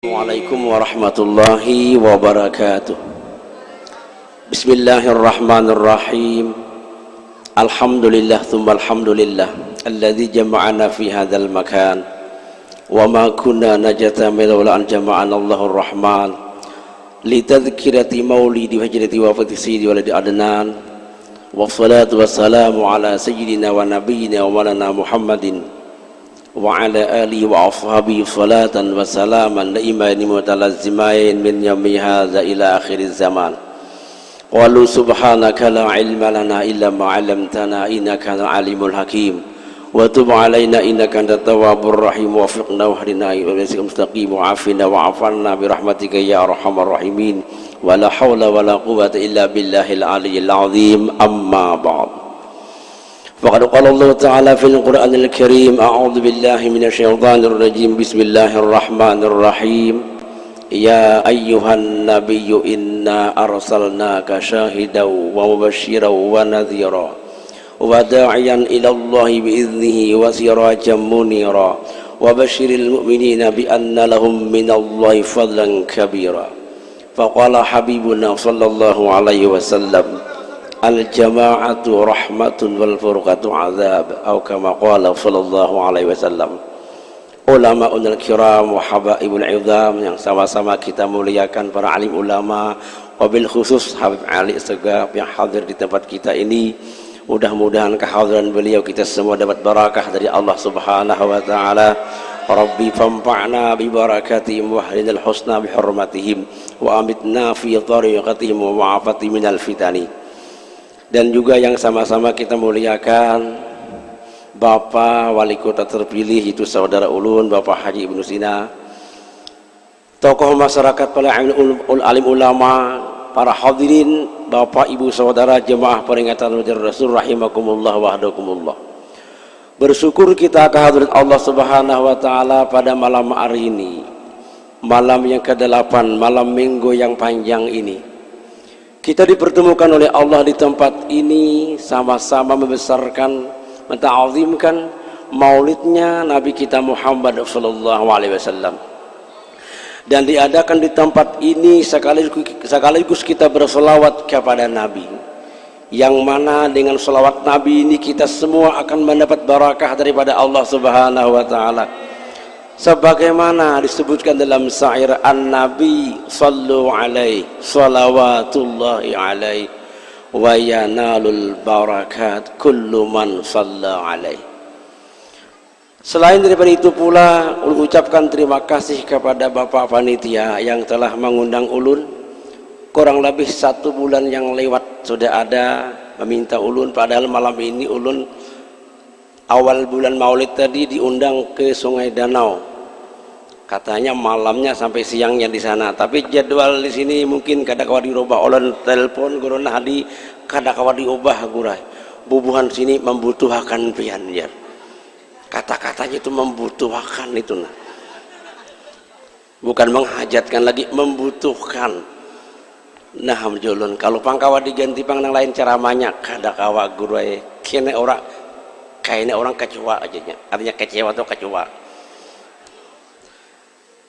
Assalamualaikum warahmatullahi wabarakatuh. Bismillahirrahmanirrahim. Alhamdulillah thumma alhamdulillah alladzi jama'ana fi hadzal makan wa ma kunna najtami'u illa an jama'ana Allahur Rahman litadhkirati maulidi hajrati wa fatisidi waladi adnan wassalatu wassalamu ala sayyidina wa nabiyyina wa maulana Muhammadin wa ala alihi wa ashabihi salatan wa salaman laimani mutalazzimain min yawmi hadza ila akhiriz zaman. Qalu subhanaka la ilma lana illa ma 'allamtana innaka antal alimul hakim wa tub 'alaina innaka antat tawwabur rahim wa waffiqna wahdina ila siratal mustaqim wa 'afina wa 'afanna bi rahmatika ya arhamar rahimin wa la haula wa la quwwata illa billahil aliyyil azim. Amma ba'd. Faqad qala Allah ta'ala fil Qur'anil Karim a'udzu billahi minasy syaithanir rajim bismillahirrahmanirrahim. Ya ayyuhan nabiyyu inna arsalnaka syahidan wa mubasysyiran wa nadhira wa da'iyan ila Allah bi'idnihi wa sirajan munira wa basyiril mu'minina bi anna lahum minallahi fadlan kabira. Faqala habibuna sallallahu alaihi wasallam al jama'atu rahmatun wal furqatu 'adzab atau kama qala sallallahu alaihi wasallam. Ulama-ul kiram wa habaibul izam yang sama-sama kita muliakan, para alim ulama, wabil khusus Habib Ali Segaf yang hadir di tempat kita ini. Mudah-mudahan kehadiran beliau kita semua dapat barakah dari Allah Subhanahu wa taala. Rabbi famfa'na bi barakatihim wa ahlil husna bi hurmatihim wa amitna fi tariqatihim wa ma'afati minal fitani. Dan juga yang sama-sama kita muliakan Bapak Wali Kota terpilih, itu Saudara Ulun Bapak Haji Ibnu Sina, tokoh masyarakat, para alim ulama, para hadirin, Bapak Ibu Saudara jemaah peringatan Maulid Rasul rahimakumullah wa ahdakumullah. Bersyukur kita kehadirat Allah Subhanahu wa taala pada malam hari ini, malam yang ke-8, malam Minggu yang panjang ini. Kita dipertemukan oleh Allah di tempat ini, sama-sama membesarkan, menta'azimkan maulidnya Nabi kita Muhammad sallallahu alaihi wasallam, dan diadakan di tempat ini sekaligus kita berselawat kepada Nabi, yang mana dengan selawat Nabi ini kita semua akan mendapat barakah daripada Allah Subhanahu wa taala, sebagaimana disebutkan dalam syair An-Nabi sallu alaihi salawatullahi alaihi wa yanalul barakat kullu man shalla alaih. Selain daripada itu pula, ulun ucapkan terima kasih kepada Bapak Panitia yang telah mengundang ulun. Kurang lebih 1 bulan yang lewat sudah ada meminta ulun, padahal malam ini ulun awal bulan Maulid tadi diundang ke Sungai Danau. Katanya malamnya sampai siangnya di sana, tapi jadwal di sini mungkin kadang-kadang dirubah oleh telepon corona hadi, kadang-kadang diubah gurai. Bubuhan sini membutuhkan pian ya. Kata-katanya itu membutuhkan itu nah. Bukan menghajatkan lagi, membutuhkan. Nah hamjulun kalau pangkawa diganti pang nang lain cara banyak kadang-kadang gurai kene orang kayaknya orang kecewa aja nya. Artinya kecewa atau kecewa.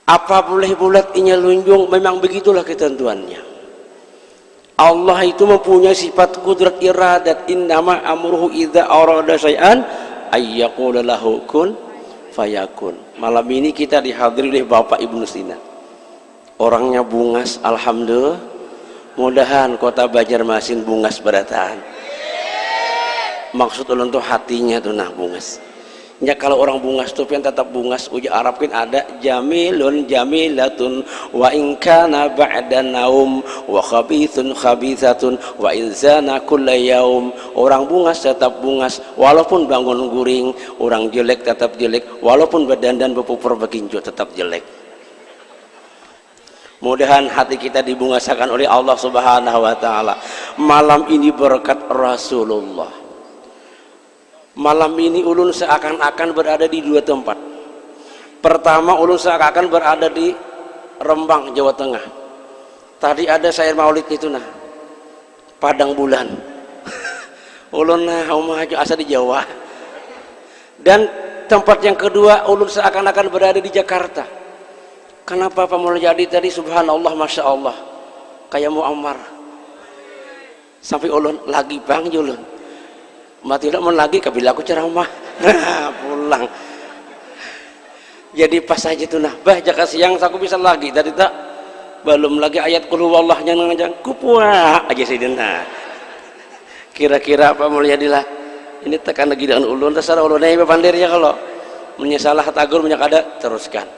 Apa boleh bulat inya lunjung, memang begitulah ketentuannya. Allah itu mempunyai sifat kudrat iradat, innama amruhu idza arada syai'an ayyaqula lahu kun fayakun. Malam ini kita dihadiri oleh Bapak Ibnu Sina, orangnya bungas, alhamdulillah. Mudahan kota Banjarmasin bungas beratahan. Maksud ulun tuh hatinya tuh nah bungas. Ya kalau orang bungas tuh yang tetap bungas, uji Arab kan ada jamilun jamilatun wa in kana ba'da naum wa khabithun khabithatun wa inzana kulla yaum. Orang bungas tetap bungas walaupun bangun guring, orang jelek tetap jelek walaupun berdandan berpupur beginjo tetap jelek. Mudahan hati kita dibungasakan oleh Allah Subhanahu wa taala. Malam ini berkat Rasulullah. Malam ini ulun seakan-akan berada di 2 tempat. Pertama, ulun seakan-akan berada di Rembang, Jawa Tengah. Tadi ada syair maulid itu nah, Padang Bulan. Ulun nah umah asa di Jawa. Dan tempat yang kedua, ulun seakan-akan berada di Jakarta. Kenapa Pak Mulyadi tadi subhanallah masya Allah kayak Muammar sampai ulun lagi bang julun mati tidak mau lagi kabila aku ceramah nah pulang jadi pas aja tuh nah bah jaka siang aku bisa lagi tadi tak belum lagi ayat qul huwallahnya ngajang kupua aja sih nah kira-kira Pak Mulyadi lah ini tekan lagi dengan ulun terserah ulun ini pandirnya kalau menyesalah tagur menyakada teruskan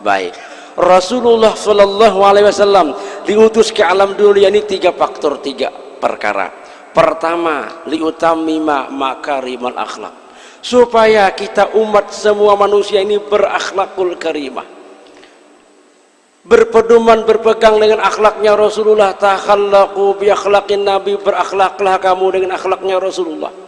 baik. Rasulullah Shallallahu Alaihi Wasallam diutus ke alam dunia ini 3 faktor 3 perkara. Pertama, liutamima makarimal akhlak, supaya kita umat semua manusia ini berakhlakul karimah, berpedoman berpegang dengan akhlaknya Rasulullah. Takhallaqu bi akhlaqin nabi, berakhlaklah kamu dengan akhlaknya Rasulullah.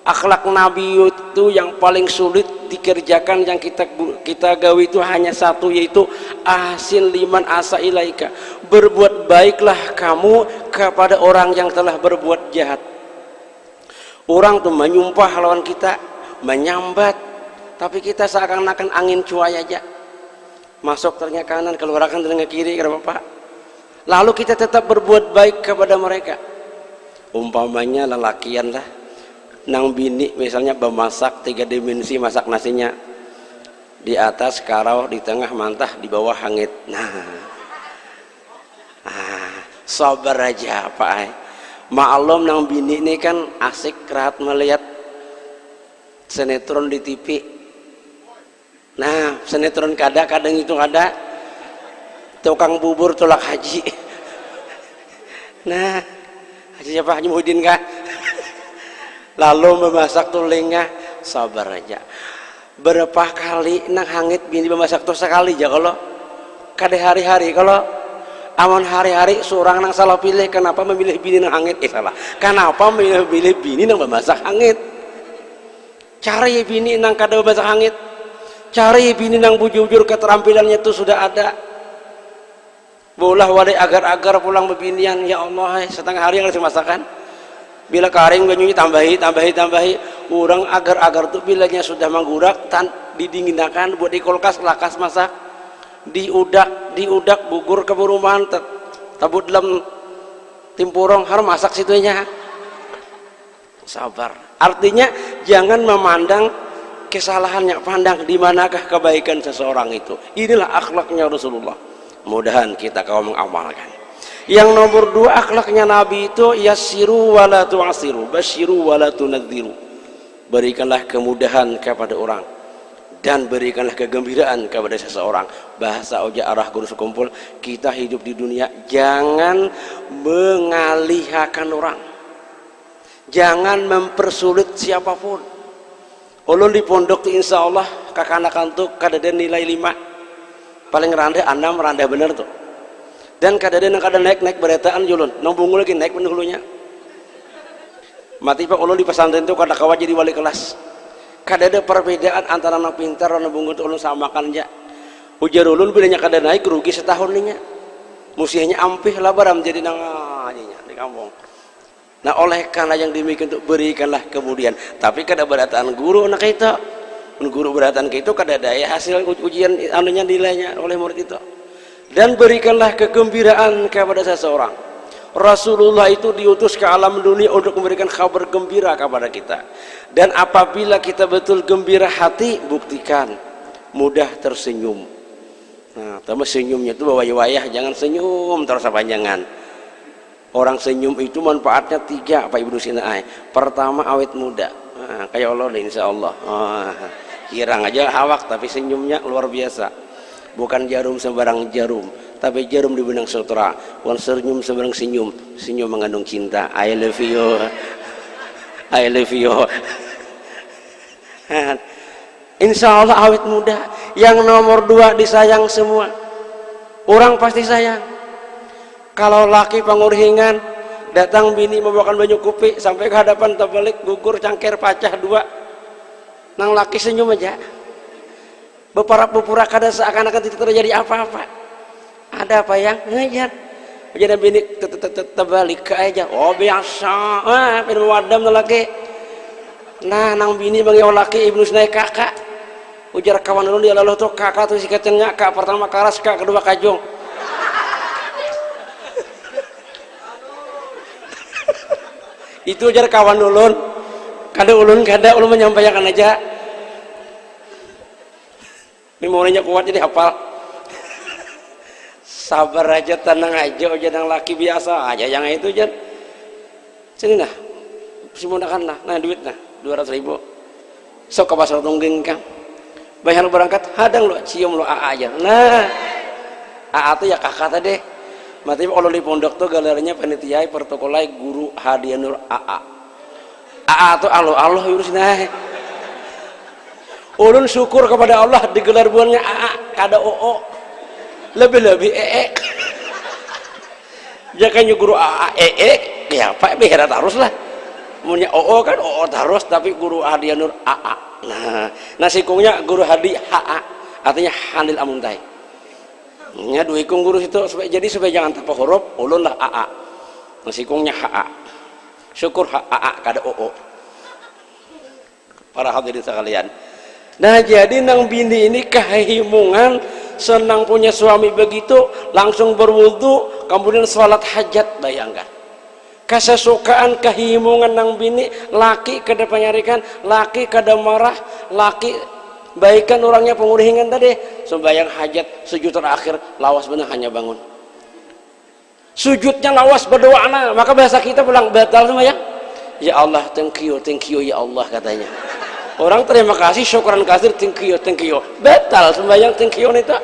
Akhlak Nabi itu yang paling sulit dikerjakan, yang kita gawe itu hanya satu, yaitu ahsin liman asa ilaika, berbuat baiklah kamu kepada orang yang telah berbuat jahat. Orang tuh menyumpah lawan kita, menyambat, tapi kita seakan-akan angin cuai aja, masuk telinga kanan keluarkan telinga kiri, kenapa Pak? Lalu kita tetap berbuat baik kepada mereka. Umpamanya lelakian lah nang bini misalnya memasak 3 dimensi, masak nasinya di atas karau, di tengah mantah, di bawah hangit. Sabar aja Pak. Maklum nang bini ini kan asik rahat melihat sinetron di TV. Nah sinetron kadang itu ada tukang bubur tolak haji. Nah Haji siapa? Haji Muhyiddin kah? Lalu memasak tulingnya, sabar aja. Berapa kali nang hangit bini memasak tuh sekali aja kalau kade hari-hari, kalau aman hari-hari seorang nang salah pilih, kenapa memilih bini nang hangit? Salah. Kenapa memilih bini nang memasak hangit? Cari bini nang kade memasak hangit. Cari bini nang bujur-bujur keterampilannya itu sudah ada. Bolah wadai agar-agar pulang bebinian, ya Allah, setengah hari yang harus masakan. Bila karing banyunya tambahi orang agar-agar tuh bilanya sudah menggurak didinginkan buat di kulkas lakas masak diudak bugur ke perumahan tabut dalam timpurong harus masak situnya. Sabar, artinya jangan memandang kesalahannya, pandang di manakah kebaikan seseorang itu. Inilah akhlaknya Rasulullah, mudahan kita kaum mengamalkan. Yang nomor 2 akhlaknya Nabi itu yassiru wala tu'asiru, basyiru wala tunadziru, berikanlah kemudahan kepada orang dan berikanlah kegembiraan kepada seseorang. Bahasa oja arah guru sekumpul, kita hidup di dunia jangan mengalihkan orang, jangan mempersulit siapapun. Ulun di pondok tuh insya Allah kakanakan tuh kadang nilai 5 paling rendah 6 rendah bener tuh. Dan kadang naik beretaan julun, nombungul lagi naik pendahulunya. Mati Pak ulun di pesantren itu kada kawa jadi wali kelas. Kada ada perbedaan antara anak pintar dan nombungul itu ulun samakan aja. Ujar ulun bilanya kada naik rugi setahun ninya. Musianya ampih lah baram jadi nangannya di kampung. Nah oleh karena yang demikian itu berikanlah kemudian. Tapi kada berataan guru anak kita. Guru berataan kita kada daya hasil ujian anunya nilainya oleh murid itu. Dan berikanlah kegembiraan kepada seseorang. Rasulullah itu diutus ke alam dunia untuk memberikan kabar gembira kepada kita. Dan apabila kita betul gembira hati, buktikan mudah tersenyum. Nah, tapi senyumnya itu wayah-wayah, jangan senyum terus panjangan. Orang senyum itu manfaatnya 3 Pak Ibu Sinai. Pertama awet muda. Nah, kayak Allah insya Allah. Kirang aja hawak tapi senyumnya luar biasa. Bukan jarum sembarang jarum, tapi jarum di benang sutra. Bukan senyum sembarang senyum, senyum mengandung cinta. I love you, I love you. Insya Allah awet muda. Yang nomor 2 disayang semua. Orang pasti sayang. Kalau laki pangurhingan, datang bini membawakan banyak kopi sampai ke hadapan terbalik gugur cangkir pecah 2. Nang laki senyum aja. Beberapa kada seakan-akan tidak terjadi apa-apa. Ada apa yang ngejar? Jadi bini terbalik ke aja. Oh biasa. Pengen wadam lagi. Nah nang bini bagi laki ibnu senai kakak. ujar kawan ulun dia lalu tuh kakak tuh sikatnya kak pertama karas kak kedua kajong. Itu ujar kawan ulun. Kada ulun menyampaikan aja. Memorinya kuat jadi hafal. Sabar aja, tenang aja, jangan laki biasa aja yang itu jan. Sini nah, simunakan nah duit nah 200.000. Sok ke pasar tungging kang. Bayar berangkat, hadang lo, cium lo AA aja. Nah, AA tuh ya kakak tadi. Mati kalau di pondok tuh galerinya panitia pertokolai guru hadiah nur AA. AA tuh Allah urus nah. Ulun syukur kepada Allah digelar buannya AA kada OO. Lebih-lebih Jakanya guru AA ya Pak berat harus lah. Punya OO kan OO terus tapi guru hadiah nur AA. Nah sikungnya guru hadi HA artinya handil amuntai. Nya dua ikung guru itu supaya jangan tanpa huruf ulun lah AA. Nah sikungnya HA. Syukur HA kada OO. Para hadirin sekalian. Nah jadi nang bini ini kehimungan senang punya suami begitu langsung berwudu kemudian sholat hajat bayangkan. Kesesukaan kehimungan nang bini laki kada panyarikan laki kada marah laki baikan orangnya penguringan tadi sembayang hajat sujud terakhir lawas benar hanya bangun sujudnya lawas berdoa maka bahasa kita bilang batal sembahyang ya Allah thank you ya Allah katanya orang terima kasih syukuran kasir thank you batal sembahyang thank you itu.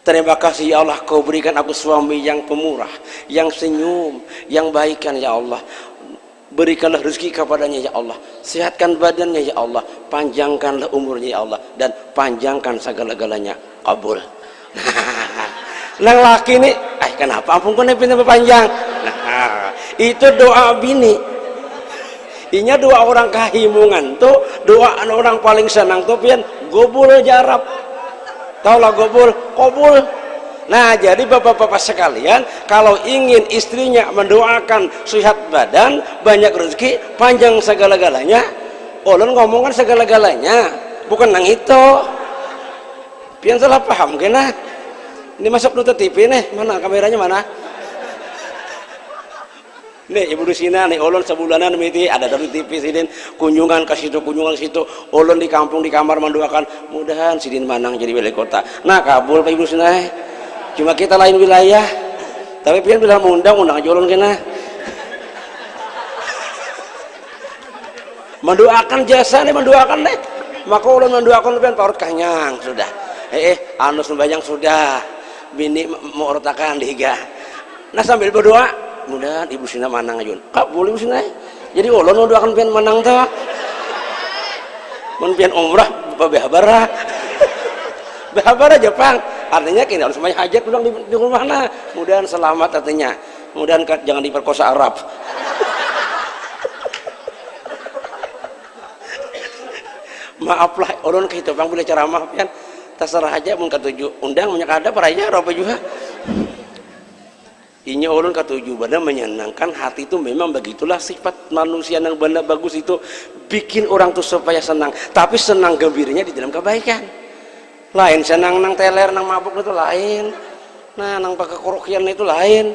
Terima kasih ya Allah kau berikan aku suami yang pemurah, yang senyum, yang baikan ya Allah. Berikanlah rezeki kepadanya ya Allah. Sehatkan badannya ya Allah. Panjangkanlah umurnya ya Allah. Dan panjangkan segala-galanya. Kabul. Nah laki ini, kenapa ampun kau pindah panjang? Nah itu doa bini. Inya doa orang kehimungan tuh, doa orang paling senang tuh pian gobul jarab. Taulah kobul. Nah jadi bapak-bapak sekalian kalau ingin istrinya mendoakan sehat badan banyak rezeki panjang segala-galanya ulun ngomongkan segala-galanya bukan nang itu pian salah paham kena ini masuk nonton TV nih mana kameranya mana nih ibu Rusina nih ulun sebulanan miti ada dari TV sidin kunjungan ke situ ulun di kampung di kamar mendoakan mudahan sidin manang jadi wali kota nah kabul Pak Ibu Rusina cuma kita lain wilayah tapi pian bilang undang aja ulun kena mendoakan jasa nih mendoakan nih maka ulun mendoakan pian parut kanyang sudah anu sembahyang sudah bini mau rotakan dihiga nah sambil berdoa mudah Ibu Sina manang ajun kabul Ibu Sina jadi ulun doakan pian menang tuh mun pian umrah behabara behabara Jepang artinya kini harus semuanya hajat pulang di rumah nah mudahan selamat artinya mudahan jangan diperkosa Arab maaflah ulun ke Jepang boleh ceramah pian terserah aja mun ketujuh undang banyak ada paraya apa juga Inya ulun ketujuh benar menyenangkan hati itu memang begitulah sifat manusia yang benar bagus itu bikin orang tuh supaya senang tapi senang gembiranya di dalam kebaikan lain senang nang teler nang mabuk itu lain nah nang pakai kerokian itu lain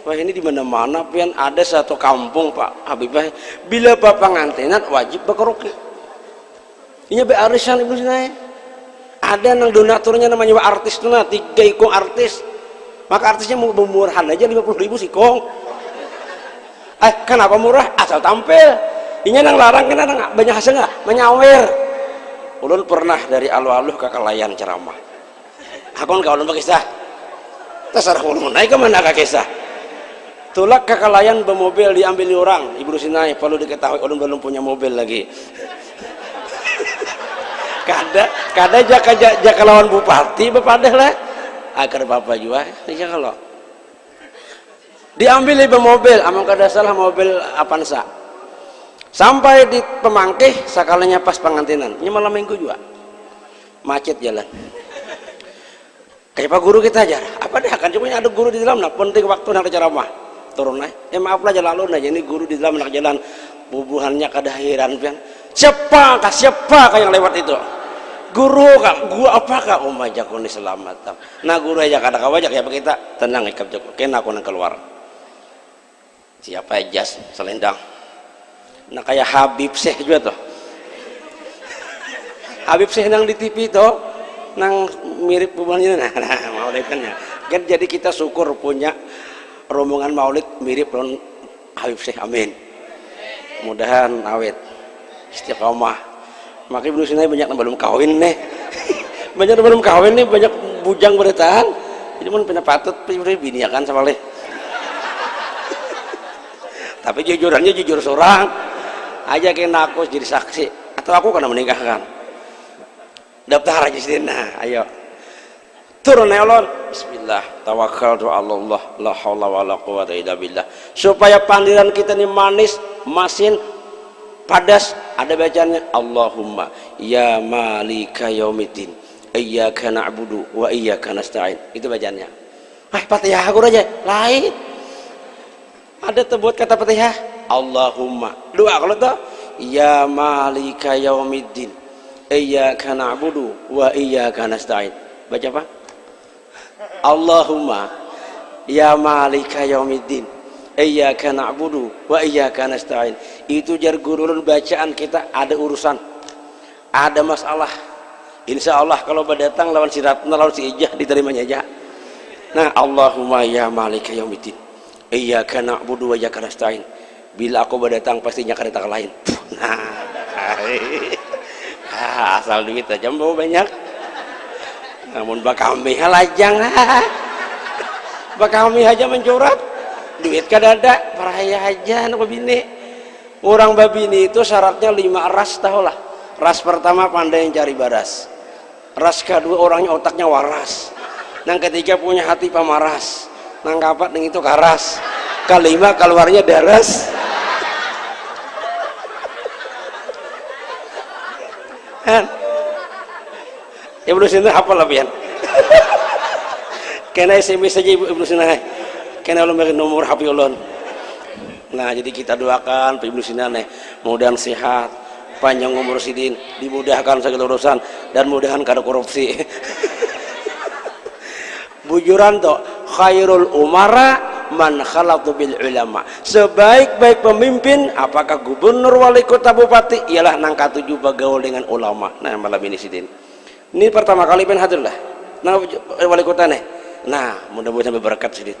wah ini di mana-mana pian ada satu kampung Pak Habibah bila bapak ngantenan wajib berkeroki ini bearisan Ibu Sina ada nang donaturnya namanya artis tuh nah 3 ikung artis maka artisnya mau murahan aja 50.000 sikong kenapa murah asal tampil ini nang larang kena nang banyak hasil nggak menyawer ulun pernah dari aluh-aluh ke kalayan ceramah hakon kau ulun kisah terserah ulun naik kemana ke kisah tulak ke kalayan bermobil diambil orang Ibu Sinai perlu diketahui ulun belum punya mobil lagi kada jaka lawan bupati bepadah lah agar bapak juga ini kalau diambil di mobil amang kada salah mobil Avanza sampai di Pemangkih sakalanya pas pengantinan ini malam minggu juga macet jalan kayak pak guru kita ajar apa deh akan cuma ada guru di dalam nah penting waktu nak ceramah turun maaf lah jalan lalu nah ini guru di dalam nak jalan bubuhannya kada heran pian siapa yang lewat itu? Guru kak, gua apakah umajak kuni selamat. Nah guru aja kada kawajak ya kita tenang ikap joko, kena aku nang keluar. Siapa jas selendang. Nah kayak Habib Syekh juga tuh. Habib Syekh nang di TV tuh, nang mirip bubalnya nah maulidnya. Kan jadi kita syukur punya rombongan maulid mirip dengan Habib Syekh, amin. Mudahan awet istiqomah. Makanya Ibnu Sina banyak yang belum kawin nih. Banyak yang belum kawin nih, banyak bujang bertahan. Jadi mun pina patut bini akan sama leh. Tapi jujurannya jujur seorang. Aja kena aku jadi saksi atau aku kena menikahkan. Daftar aja sini nah, ayo. Turun elon. Bismillah. Tawakkaltu 'ala Allah, la haula wala quwwata illa billah. Supaya panggilan kita ini manis, masin, padas, ada bacanya Allahumma ya malika yaumiddin iyyaka na'budu wa iyyaka nasta'in. Itu bacanya. Fatihah aku aja lain. Ada terbuat kata Fatihah Allahumma. Doa kalau tuh ya malika yaumiddin iyyaka na'budu wa iyyaka nasta'in. Baca apa? Allahumma ya malika yaumiddin iyyaka na'budu wa iyyaka nasta'in. Itu jar gurulun bacaan kita ada urusan, ada masalah. Insya Allah kalau berdatang lawan siratna lawan si ijah diterimanya aja. Nah Allahumma ya malika yaumiddin iyyaka na'budu wa iyyaka nasta'in. Bila aku berdatang pastinya akan datang lain. Nah asal duit aja bawa banyak. Namun bakal mihal lajang bakal mih aja mencurat duit kadada paraya aja anak bini. Orang babini itu syaratnya 5 ras, tahulah. Ras pertama pandai cari baras. Ras kedua orangnya otaknya waras. Yang ketiga punya hati pamaras. Yang keempat yang itu karas. Kelima keluarnya daras. Ibnu Sina apa lebihan? Kena SMS saja Ibnu Sina. Kena ulun bagi nomor HP ulun. Nah jadi kita doakan Ibnu Sina nih mudah-mudahan sehat, panjang umur sidin, dimudahkan segala urusan dan mudahan kada korupsi. Bujuran tuh khairul umara man khalatu bil ulama. Sebaik-baik pemimpin apakah gubernur, wali kota, bupati ialah nang katuju bagaul dengan ulama. Nah malam ini sidin. Ini pertama kali pengen hadir lah. Nah wali kota nih. Nah mudah-mudahan berberkat sidin.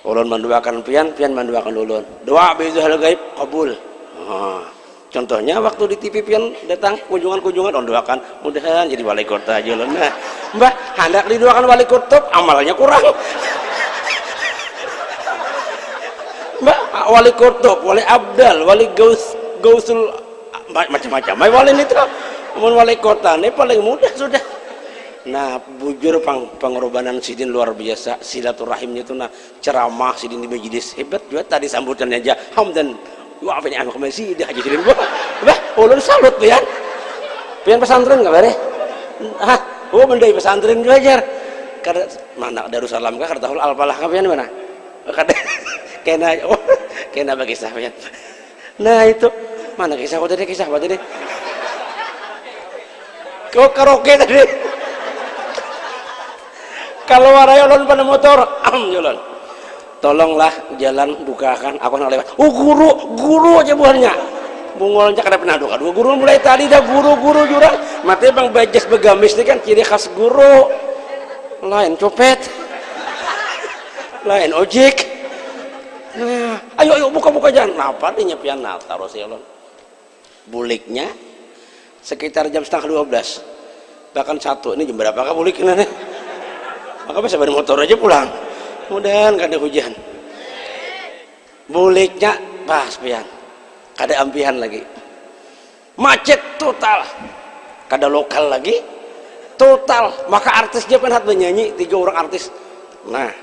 Ulun mendoakan pian mendoakan ulun. Doa bizahal gaib kabul. Contohnya waktu di TV pian datang kunjungan on doakan mudahan jadi wali kota aja ulun. Nah, Mbah, hendak didoakan wali kota amalnya kurang. Mbak, wali kota, wali abdal, wali gausul macam-macam. Wali itu wali kota ini paling mudah sudah. Nah bujur pengorbanan sidin luar biasa, silaturahimnya itu nah ceramah sidin di majelis hebat juga tadi sambutannya aja hamdan wa afani anak masih dah aja sidin bah ulun salut pian pesantren enggak bare mendai pesantren belajar kada mana Darussalam kah kada tahu al-falah kah pian mana kada kena bagi kisah pian. Nah itu mana kisah apa tadi kok karaoke tadi. Kalau waraya ulun pada motor, jalan. Tolonglah jalan bukakan, aku nak lewat. Oh guru aja buahnya. Bungolnya kada pernah doa. Dua guru mulai tadi dah guru jurang. Mati bang bajas begamis ini kan ciri khas guru. Lain copet, lain ojek. Nah, ayo buka jalan. Apa nih nyepian taruh si ulun. Buliknya sekitar jam 11:30. Bahkan 1 ini jam berapa kah buliknya nih? Maka bisa bawa motor aja pulang. Mudahan kada hujan. Buliknya pas pian. Kada ampihan lagi. Macet total. Kada lokal lagi. Total. Maka artisnya penhat menyanyi 3 orang artis. Nah.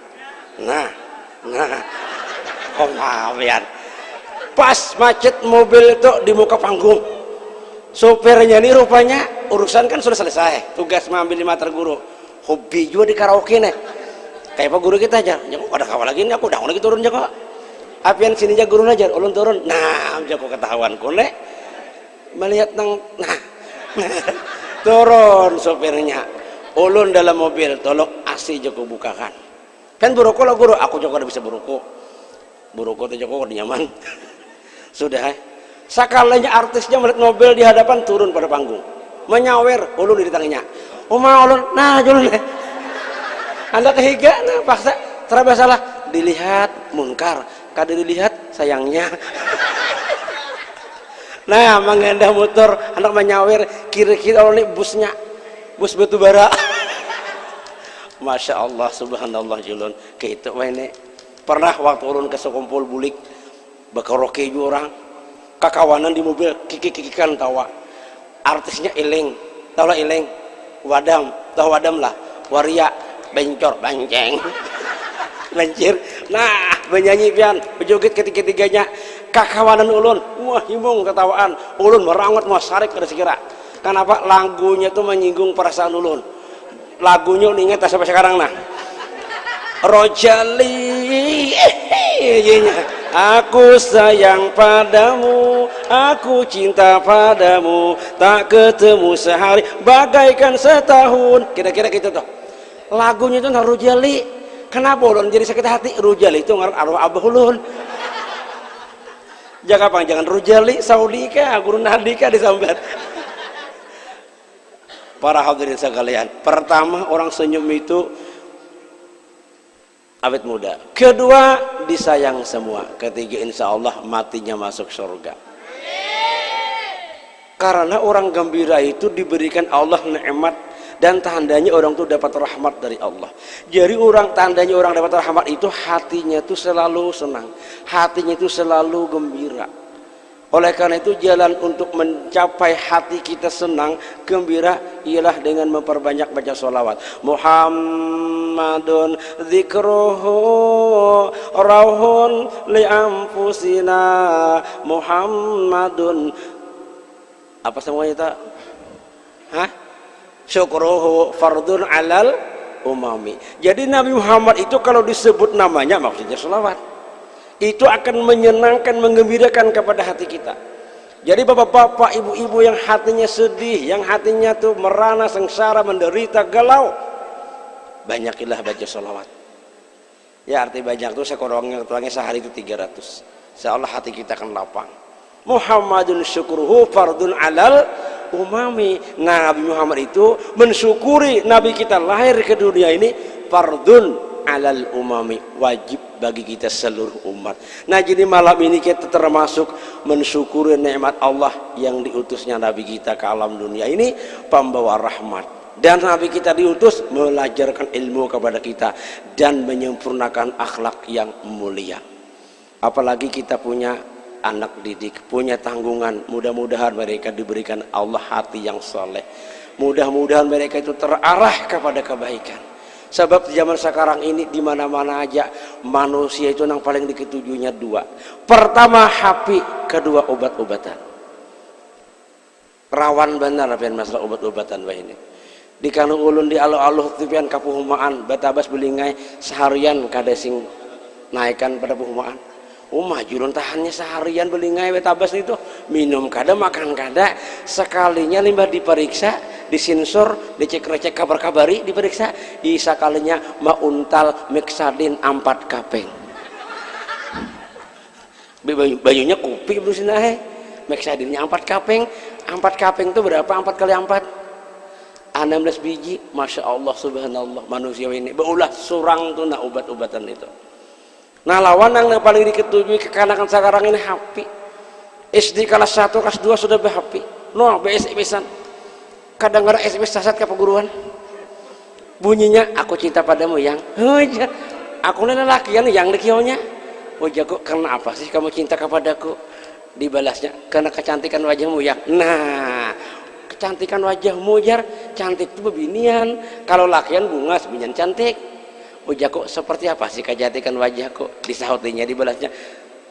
Oh pian. Pas macet mobil itu di muka panggung. Sopirnya ini rupanya urusan kan sudah selesai. Tugas mengambil 5 terguru. Hobi juga di karaoke nih kayak apa guru kita aja nyamuk ada kawan lagi nih aku udah lagi turun aja kok apian sini aja guru aja ulun turun nah jago ketahuan kone melihat nang nah turun sopirnya, ulun dalam mobil, tolong AC Joko bukakan. Kan buruko lah guru, aku Joko udah bisa buruko tuh Joko nyaman. Sudah, sekalinya artisnya melihat mobil di hadapan turun pada panggung, menyawer, ulun di tangannya, oma ulun, nah julun anda kehiga, nah paksa, terabas salah, dilihat munkar, kada dilihat sayangnya. Nah, mengendah motor, anak menyawer, kira-kira orang ini busnya, bus batu bara. Masya Allah, subhanallah julun. Kayak itu, ini pernah waktu ulun ke sekumpul bulik, bakaroke juga orang, kakawanan di mobil, kiki-kikikan tawa. Artisnya Ileng, tahu lah Ileng, Wadam, tahu Wadam lah, Waria, bencor, banceng, lancir. Nah, menyanyi pian, berjoget ketiga-tiganya. Kakawanan ulun, wah himung ketawaan, ulun merangot mau sarik kada sekira. Kenapa? Lagunya itu menyinggung perasaan ulun. Lagunya ulun ingat sampai sekarang nah. Rojali, aku sayang padamu, aku cinta padamu, tak ketemu sehari, bagaikan setahun. Kira-kira gitu tuh. Lagunya itu Rojali. Kenapa ulun jadi sakit hati? Rojali itu ngarep arwah abah ulun. Jangan Rujali, Saudika, Guru Nadika disambat. Para hadirin sekalian, pertama orang senyum itu awet muda. Kedua disayang semua. Ketiga insya Allah matinya masuk surga. Karena orang gembira itu diberikan Allah nikmat dan tandanya orang itu dapat rahmat dari Allah. Jadi tandanya orang dapat rahmat itu hatinya itu selalu senang, hatinya itu selalu gembira. Oleh karena itu jalan untuk mencapai hati kita senang, gembira ialah dengan memperbanyak baca sholawat. Muhammadun dzikruhu rauhun li anfusina. Muhammadun apa semuanya itu? Hah? Syukruhu fardun alal umami. Jadi Nabi Muhammad itu kalau disebut namanya maksudnya selawat. Itu akan menyenangkan, menggembirakan kepada hati kita. Jadi bapak-bapak, ibu-ibu yang hatinya sedih, yang hatinya tuh merana, sengsara, menderita, galau, banyakilah baca selawat. Ya arti banyak tuh sekurangnya sehari itu 300. Insyaallah hati kita akan lapang. Muhammadun syukruhu fardun alal umami. Nabi Muhammad itu mensyukuri Nabi kita lahir ke dunia ini fardun alal umami, wajib bagi kita seluruh umat. Nah jadi malam ini kita termasuk mensyukuri nikmat Allah yang diutusnya Nabi kita ke alam dunia ini, pembawa rahmat. Dan Nabi kita diutus mengajarkan ilmu kepada kita dan menyempurnakan akhlak yang mulia. Apalagi kita punya anak didik, punya tanggungan. Mudah-mudahan mereka diberikan Allah hati yang soleh, mudah-mudahan mereka itu terarah kepada kebaikan. Sebab di zaman sekarang ini di mana-mana aja manusia itu yang paling diketujuinya dua. Pertama HP, kedua obat-obatan. Rawan benar pian masalah obat-obatan bah ini. Di kanu ulun di aluh-aluh tipian kapuhumaan batabas belingai seharian kada sing naikkan pada puhumaan. Umah julun tahannya seharian belingai betabas itu, minum kada, makan kada, sekalinya limbah diperiksa, disinsor, dicek-recek kabar-kabari, diperiksa, sekalinya mauntal meksadin 4 kapeng. Bayunya kopi berusin meksadinnya 4 kapeng. 4 kapeng itu berapa? 4 kali 4 16 biji. Masya Allah, subhanallah, manusia ini beulah surang tuh nak obat-obatan itu. Nah lawan yang paling diketujui kekanakan sekarang ini HP. SD kelas 1, kelas 2 sudah be-HP. No, be-SMS-an. Kadang-kadang SMS sasat ke perguruan. Bunyinya, aku cinta padamu yang. Aku ini lelaki yang dikionya. Kok karena apa sih kamu cinta kepadaku? Dibalasnya, karena kecantikan wajahmu yang. Nah, kecantikan wajahmu jar, cantik itu bebinian. Kalau lakian bunga sebinian cantik. Kok seperti apa sih kecantikan wajahku? Disautinya, dibalasnya,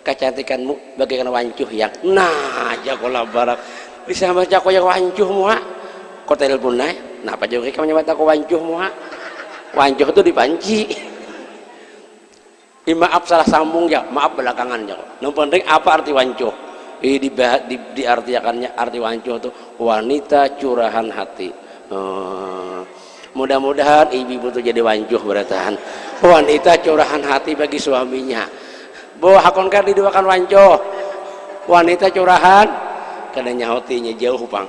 kecantikanmu bagaikan wancuh yang. Nah, jagolah barak. Bisa baca aku yang wancuh muha. Kok telepon naik? Nah, apa juga kamu nyebut aku wancuh muha? Wancuh itu dipanci. Maaf salah sambung ya, maaf belakangan ya. Yang penting apa arti wancuh? Diartikannya arti wancuh itu wanita curahan hati. Mudah-mudahan ibu tuh jadi wancuh beratahan wanita curahan hati bagi suaminya. Bahwa hakon kan diduakan wancuh wanita curahan kadangnya hotinya jauh pang.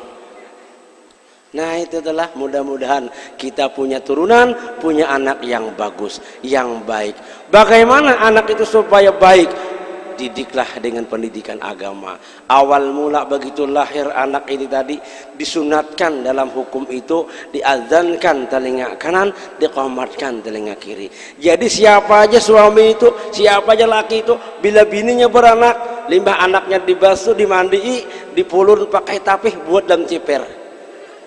Nah itu adalah mudah-mudahan kita punya turunan, punya anak yang bagus, yang baik. Bagaimana anak itu supaya baik? Didiklah dengan pendidikan agama. Awal mula begitu lahir anak ini tadi disunatkan dalam hukum itu, diazankan telinga kanan, diqamatkan telinga kiri. Jadi siapa aja suami itu, siapa aja laki itu, bila bininya beranak, 5 anaknya dibasuh, dimandii, dipulur pakai tapih buat dalam ciper.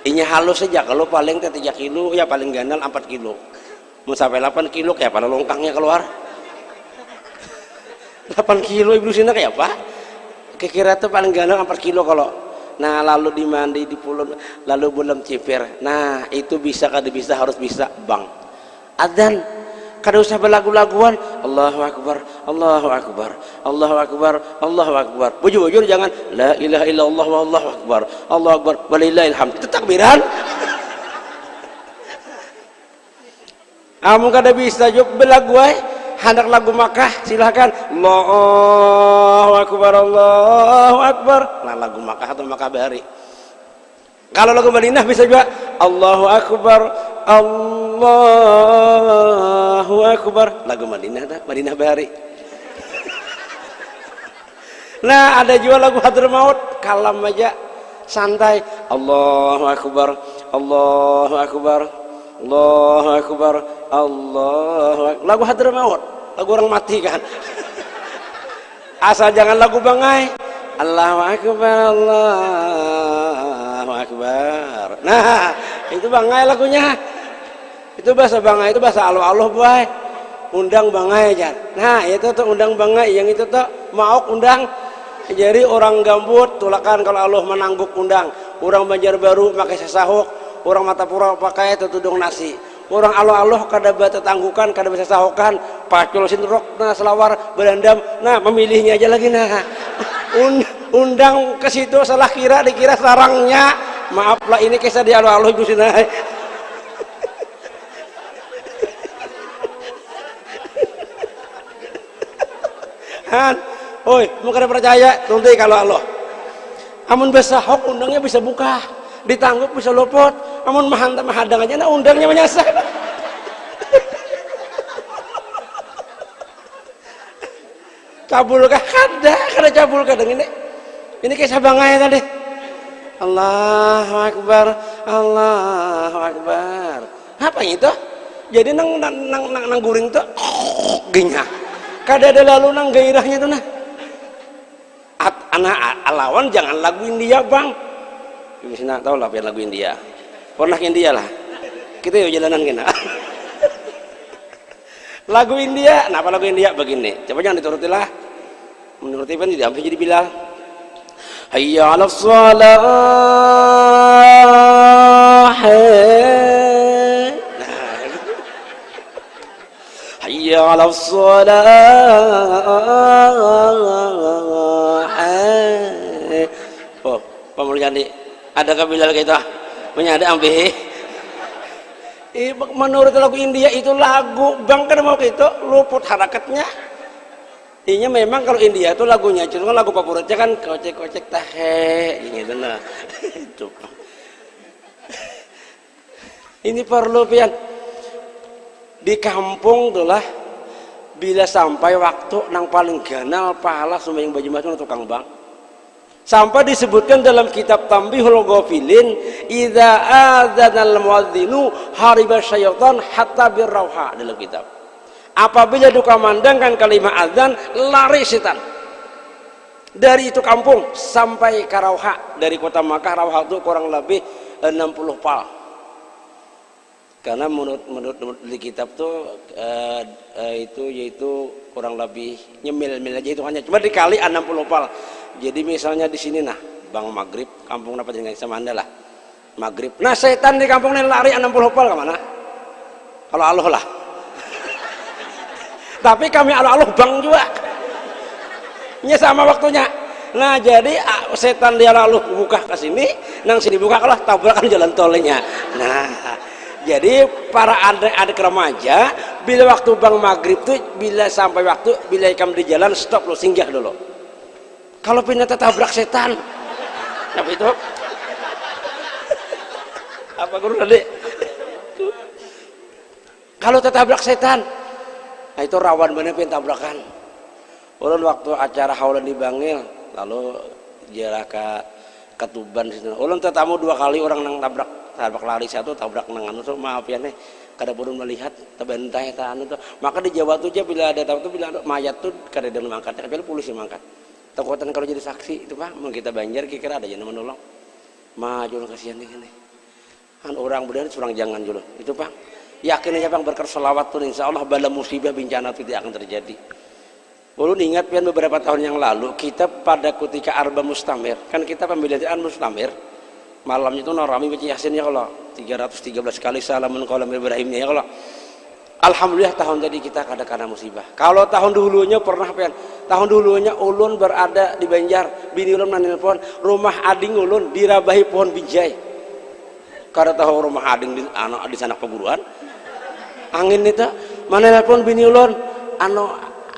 Inya halus saja, kalau paling 3 kilo ya paling ganal 4 kilo. Mau sampai 8 kilo kayak pada longkangnya keluar. 8 kilo ibu sini kayak apa? Kira-kira tuh paling ganal 4 kilo kalau. Nah lalu dimandi, dipulur, lalu belum ciper. Nah itu bisa kada bisa harus bisa bang. Adzan kada usah berlagu-laguan. Allahu Akbar, Allahu Akbar, Allahu Akbar, Allahu Akbar. Bujur-bujur jangan la ilaha illallah wallahu akbar, Allahu Akbar walillahil hamd. Itu takbiran. Kamu kada bisa jawab berlagu hendak lagu Makkah silahkan Allahu Akbar, Allahu Akbar. Nah lagu Makkah atau Makkah Bahari. Kalau lagu Madinah bisa juga Allahu Akbar, Allahu Akbar. Lagu Madinah dah, Madinah Bahari. Nah ada juga lagu Hadramaut, kalam aja santai. Allahu Akbar, Allahu Akbar, Allahu Akbar, Allahu Akbar. Lagu Hadramaut, lagu orang mati kan. Asal jangan lagu bangai. Allahu Akbar, Allahu Akbar. Nah itu bangai lagunya. Itu bahasa bangai, itu bahasa Allah boy. Undang bangai aja. Nah itu tuh undang bangai, yang itu tuh maok undang. Jadi orang gambut tulakan kalau Allah menangguk undang. Orang Banjarbaru pakai sesahuk, orang Matapura pakai tutudung nasi. Orang Allah kada bata tanggukan, kada bisa sahukan, pacul sinrok, nah selawar berendam. Nah memilihnya aja lagi nah. Undang ke situ salah kira, dikira sarangnya. Maaflah ini kisah di Allah ibu sinai. Han, oi, mau kada percaya, tuntai kalau Allah. Amun besahok undangnya bisa buka, ditangguk bisa lopot. Amun mahadang aja, nah undangnya menyasar. Cabul kah? Kada cabul kadang ini. Ini kisah bangai tadi. Allahu Akbar, Allahu Akbar. Apa itu? Jadi nang guring tuh, ginya. Kada ada lalu nang gairahnya tuh nah. Anak alawan jangan lagu India bang. Bisa tahu lah lagu India. Pernah ke India lah. Kita yuk jalanan kena. Lagu India, kenapa lagu India begini? Coba jangan dituruti lah. Menuruti kan tidak bisa jadi Bilal. Hayya 'alas shalah. Hayya 'alas shalah. Oh, pemulihan di adakah Bilal kita? Menyada ambil. Menurut lagu India itu lagu bang kan mau gitu luput harakatnya. Ini memang kalau India itu lagunya cuma lagu favoritnya kan kocek-kocek tahe gitu nah. Itu. Ini perlu pian di kampung tuh lah bila sampai waktu nang paling ganal pahala sembahyang baju masuk tukang bang. Sampai disebutkan dalam kitab Tambihul Ghafilin, idza adzanal muadzinu hariba syaitan hatta birrauha, dalam kitab. Apabila dikumandangkan kalimat azan, lari setan dari itu kampung sampai ke Rauha. Dari kota Makkah Rauha itu kurang lebih 60 pal. Karena menurut di kitab tuh itu yaitu kurang lebih nyemil aja itu hanya cuma dikali 60 pal. Jadi misalnya di sini nah bang maghrib kampung apa dengan sama anda lah maghrib. Nah setan di kampung ini lari 60 pal kemana? Kalau Allah lah. Tapi kami Allah bang juga. Ini sama waktunya. Nah jadi setan dia lalu buka ke sini, nang sini buka kalah tabrakan jalan tolnya. Nah jadi para adik-adik remaja bila waktu bang maghrib tuh bila sampai waktu bila ikam di jalan stop lo singgah dulu. Kalau pindah tabrak setan, apa itu? Apa guru tadi? Kalau tertabrak setan, nah itu rawan bener pin tabrakan. Ulun waktu acara haulan di Bangil, lalu jarak ke Tuban situ. Ulun tetamu 2 kali orang nang tabrak lari satu tabrak nang anu tuh maaf ya nih. Kada pun melihat tebentai ta anu tuh. Maka di Jawa tuh aja bila ada tahu tuh bila ada mayat tuh kada ada mangkat, tapi polisi mangkat. Takutan kalau jadi saksi itu Pak, mau kita Banjar kira ada yang menolong. Maju kasihan nih ini. Kan orang budaya surang jangan dulu. Itu Pak. Yakin aja Bang berkat selawat tuh insya Allah bala musibah bencana itu tidak akan terjadi. Ulun ingat pian beberapa tahun yang lalu kita pada ketika Arba Mustamir kan kita pemilihan Mustamir malam itu norami baca Yasin ya kalau 313 kali salamun qalam Ibrahimnya ya kalau alhamdulillah tahun tadi kita kada kena musibah. Kalau tahun dulunya pernah pian tahun dulunya ulun berada di Banjar bini ulun menelpon rumah ading ulun dirabahi pohon bijai. Kada tahu rumah ading di sanak peguruan angin itu mana telepon bini ulun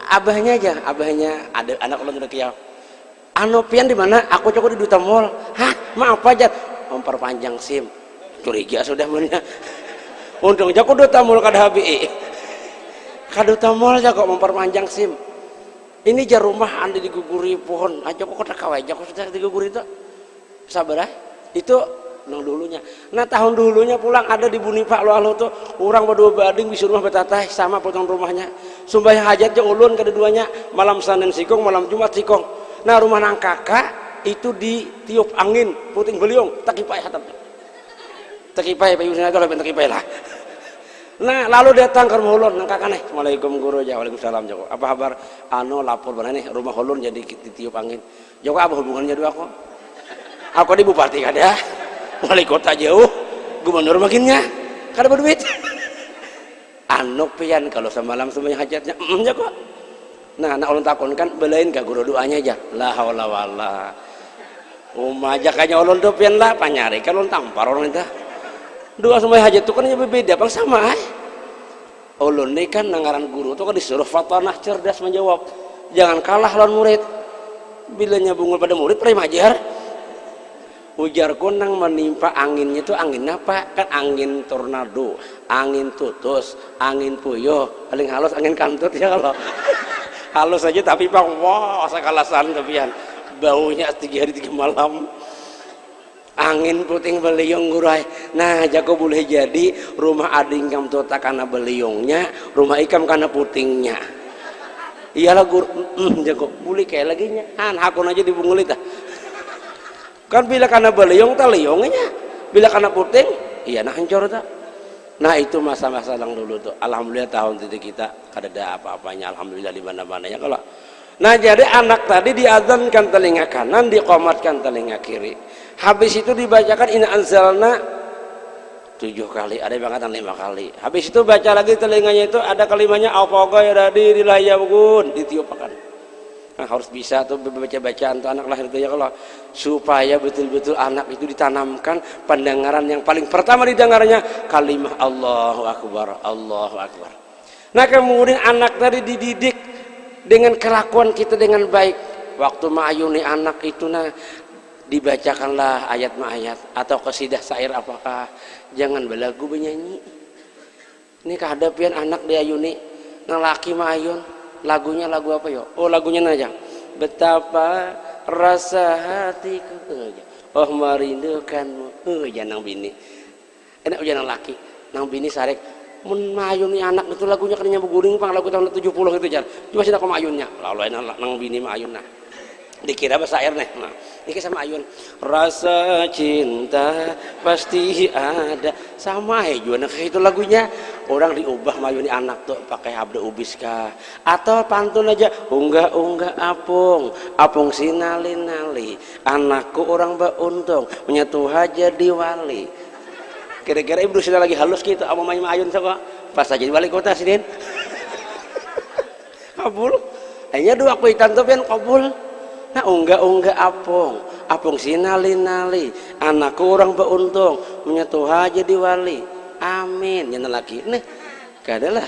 abahnya aja abahnya ada anak ulun udah kiau pian di mana aku cukup di Duta Mall. Hah maaf aja memperpanjang SIM curiga sudah punya untung aja aku Duta Mall kada HBI kada Duta Mall aja kok memperpanjang SIM ini jar rumah anda diguguri pohon aja kok kata kawai aja kok sudah diguguri itu sabar itu nang dulunya. Nah tahun dulunya pulang ada di Bunipa lo tuh orang berdua bading bisa rumah betatah sama potong rumahnya. Sumbah hajatnya ulun keduanya malam Senin sikong malam Jumat sikong. Nah rumah nang kakak itu ditiup angin puting beliung takipai hatapnya. Takipai payusnya itu lebih takipai lah. Nah lalu datang ke rumah ulun nang kakak nih. Assalamualaikum guru ya waalaikumsalam Joko. Apa kabar? Lapor mana nih rumah ulun jadi ditiup angin. Joko apa hubungannya dua aku? Aku di bupati kada. Wali kota jauh, gubernur makinnya, kada berduit. Pian kalau semalam semuanya hajatnya, ya kok. Nah, anak ulun takon kan belain ke guru doanya aja. La haula wala. Aja kayaknya ulun tuh pian lah, panyari kan ulun tampar orang itu. Dua semua hajat tuh kan beda, bang sama. Ulun ini kan nangaran guru tuh kan disuruh fatanah cerdas menjawab. Jangan kalah lawan murid. Bila nyabungul pada murid, pernah majar. Ujar konang menimpa anginnya itu angin apa? Kan angin tornado, angin tutus, angin puyuh, paling halus angin kantut ya kalau halus aja tapi bang wah sekalasan tapian baunya 3 hari 3 malam angin puting beliung gurai. Nah jago boleh jadi rumah ading kam tota karena beliungnya, rumah ikam karena putingnya. Iyalah guru jago boleh kayak lagi nya hakun aja dibungul itu kan bila karena beliung tak liungnya bila karena puting iya nah hancur tak. Nah itu masa-masa yang dulu tuh alhamdulillah tahun itu kita kada ada apa-apanya alhamdulillah di mana-mananya kalau nah jadi anak tadi diazankan telinga kanan diqomatkan telinga kiri habis itu dibacakan inna anzalna 7 kali ada yang mengatakan 5 kali habis itu baca lagi telinganya itu ada kalimatnya afaga ya radi dilayagun ditiupkan. Nah, harus bisa tuh baca-bacaan tuh anak lahir itu ya kalau supaya betul-betul anak itu ditanamkan pendengaran yang paling pertama didengarnya kalimat Allahu Akbar Allahu Akbar. Nah kemudian anak tadi dididik dengan kelakuan kita dengan baik waktu ma'ayuni anak itu nah dibacakanlah ayat-ayat atau qasidah syair apakah jangan belagu bernyanyi ini kehadapian anak diayuni nang laki ma'ayun lagunya lagu apa yo? Oh lagunya aja. Betapa rasa hatiku oh merindukanmu. Jangan bini. Enak jangan laki. Nang bini sarek. Mun mayun anak itu lagunya kan nyambuguring pang lagu tahun 70 itu jar. Coba sih nak mayunnya. Lalu enak nang bini mayun nah. Dikira bahasa air nih. Nah, ini sama ayun. Rasa cinta pasti ada sama juga nah itu lagunya. Orang diubah mayuni anak tuh pakai habda ubiska atau pantun aja unggah apung sinali anakku orang beuntung menyatu haja di wali kira-kira ibu sudah lagi halus gitu apa main ayun sama pas aja di wali kota sini kabul hanya 2 kuitan tuh pian kabul Nah unggah apong sinali-nali anakku orang beruntung menyentuh aja di wali amin yang lagi nih kadalah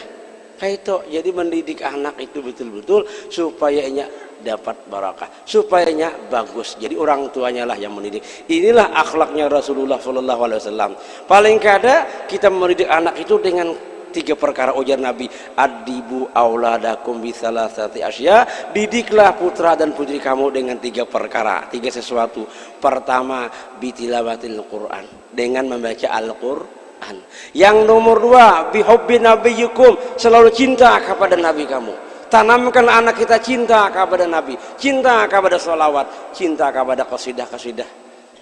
kayak itu. Jadi mendidik anak itu betul-betul supaya nya dapat barakah, supaya nya bagus. Jadi orang tuanya lah yang mendidik. Inilah akhlaknya Rasulullah sallallahu alaihi wasallam. Paling kada kita mendidik anak itu dengan 3 perkara. Ujar Nabi, adibu auladakum bisalasati asya, didiklah putra dan putri kamu dengan 3 perkara, 3 sesuatu. Pertama, bitilawatil Quran, dengan membaca Al-Quran. Yang nomor 2, bihubbi nabiyyikum, selalu cinta kepada Nabi kamu. Tanamkan anak kita cinta kepada Nabi, cinta kepada sholawat, cinta kepada qasidah-qasidah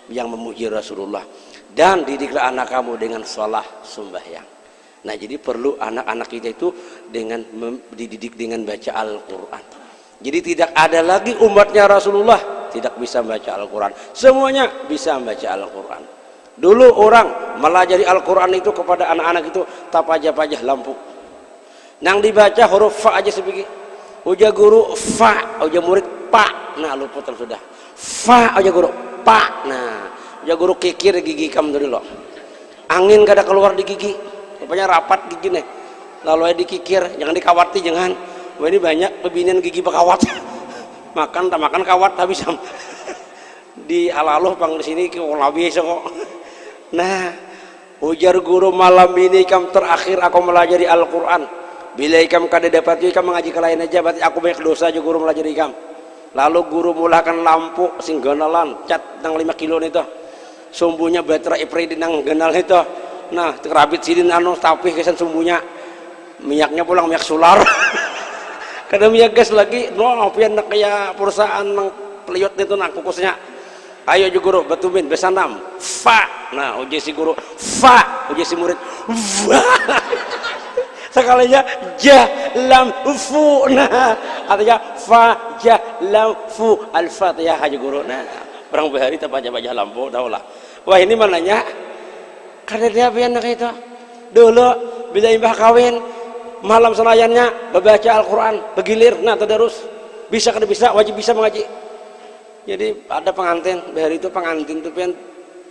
yang memuji Rasulullah. Dan didiklah anak kamu dengan sholah sembahyang. Nah jadi perlu anak-anak kita itu dengan dididik dengan baca Al-Quran. Jadi tidak ada lagi umatnya Rasulullah tidak bisa baca Al-Quran, semuanya bisa baca Al-Quran. Dulu orang melajari Al-Quran itu kepada anak-anak itu tak pajah-pajah lampu nang dibaca huruf fa aja sebegi. Uja guru fa, uja murid pa, nah luput sudah. Fa uja guru pa, nah uja guru kikir gigi kamu dulu loh, angin kada keluar di gigi, rupanya rapat gigi nih, lalu dikikir, jangan dikawati, jangan. Wah ini banyak pebinian gigi bekawat, makan tak makan kawat habis di alaluh pang di sini kau labis kok. Nah ujar guru malam ini kam terakhir aku melajari Al-Quran. Bila ikam kada dapat ikam mengaji ke lain aja, berarti aku banyak dosa aja guru melajari ikam. Lalu guru mulakan lampu sing genalan cat nang 5 kilo itu, sumbunya baterai ipri nang genal itu. Nah terabit sidin anu tapi kesan sumbunya minyaknya pulang minyak solar. Kada minyak gas lagi, no pian kayak perusahaan nang peliot itu nang kukusnya. Ayo ju guru batumin besanam fa. Nah uji si guru fa, uji si murid fa. Sekalinya ja lam fu, nah artinya fa ja lam fu al-fatihah aja guru. Nah orang bahari tak baca lampu tahu lah. Wah ini mananya karena dia pian kayak itu dulu bila imbah kawin malam senayannya membaca Al-Quran begilir, nah tadarus bisa kada bisa wajib bisa mengaji. Jadi ada pengantin bahari itu pengantin itu pian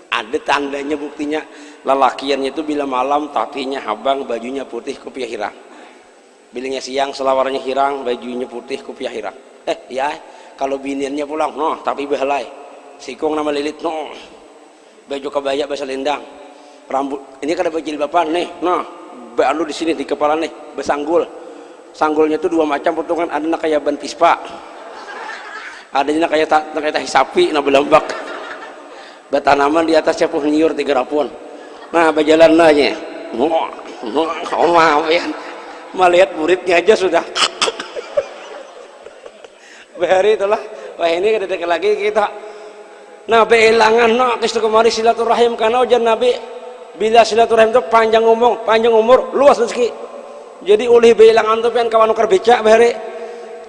ada tandanya buktinya lelakiannya itu bila malam tapinya habang bajunya putih kopiah hirang, bilangnya siang selawarnya hirang bajunya putih kopiah hirang. Ya kalau biniannya pulang no tapi behalai sikong nama lilit no baju kebaya bahasa lendang rambut ini kada baju jilbaban nih no anu di sini di kepala nih besanggul, sanggulnya itu 2 macam potongan, ada kayak ban pispa, adanya kayak tahi sapi na belambak, batanaman di atasnya pohon nyur 3 rapun. Nah berjalan aja ya melihat muridnya aja sudah bahari itulah. Wah ini kedetek lagi kita. Nah beelangan no kistu kemari silaturahim karena ujar Nabi bila silaturahim itu panjang umur luas rezeki. Jadi ulih beelangan itu pian kawan ukar becak bahari